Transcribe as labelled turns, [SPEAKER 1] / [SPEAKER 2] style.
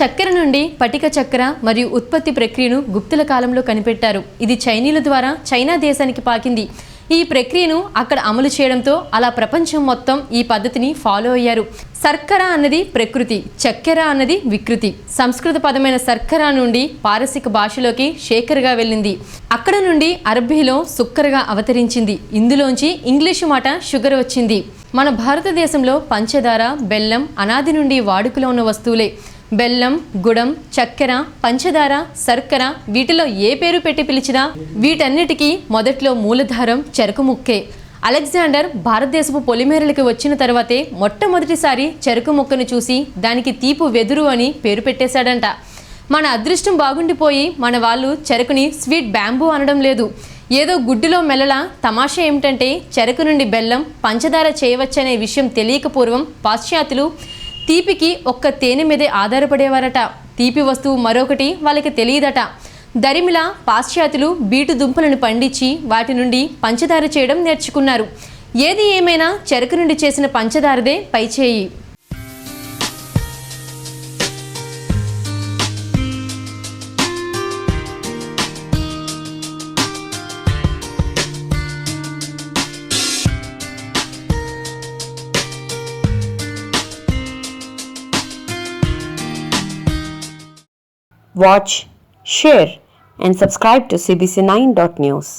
[SPEAKER 1] చక్కెర నుండి పటిక చక్కెర మరియు ఉత్పత్తి ప్రక్రియను గుప్తుల కాలంలో కనిపెట్టారు. ఇది చైనీయుల ద్వారా చైనా దేశానికి పాకింది. ఈ ప్రక్రియను అక్కడ అమలు చేయడంతో అలా ప్రపంచం మొత్తం ఈ పద్ధతిని ఫాలో అయ్యారు. శర్కర అన్నది ప్రకృతి, చక్కెర అన్నది వికృతి. సంస్కృత పదమైన శర్కర నుండి పారసిక భాషలోకి షేకర్గా వెళ్ళింది. అక్కడ నుండి అరబ్బీలో సుక్కరగా అవతరించింది. ఇందులోంచి ఇంగ్లీషు మాట షుగర్ వచ్చింది. మన భారతదేశంలో పంచదార, బెల్లం అనాది నుండి వాడుకలో ఉన్న వస్తువులే. బెల్లం, గుడం, చక్కెర, పంచదార, శర్కర వీటిలో ఏ పేరు పెట్టి పిలిచినా వీటన్నిటికీ మొదట్లో మూలధారం చెరకు ముక్కే. అలెగ్జాండర్ భారతదేశపు పొలిమేరలకు వచ్చిన తర్వాతే మొట్టమొదటిసారి చెరకు ముక్కను చూసి దానికి తీపు వెదురు అని పేరు పెట్టేశాడంట. మన అదృష్టం బాగుండిపోయి మన వాళ్ళు చెరకుని స్వీట్ బ్యాంబూ అనడం లేదు. ఏదో గుడ్డులో మెల్లలా. తమాషా ఏమిటంటే చెరకు నుండి బెల్లం, పంచదార చేయవచ్చనే విషయం తెలియక పూర్వం పాశ్చాత్యులు తీపికి ఒక్క తేనె మీదే ఆధారపడేవారట. తీపి వస్తువు మరొకటి వాళ్ళకి తెలియదట. దరిమిలా పాశ్చాత్యులు బీటు దుంపలను పండించి వాటి నుండి పంచదార చేయడం నేర్చుకున్నారు. ఏది ఏమైనా చెరకు నుండి చేసిన పంచదారదే పైచేయి.
[SPEAKER 2] Watch, share and subscribe to CBC9.News.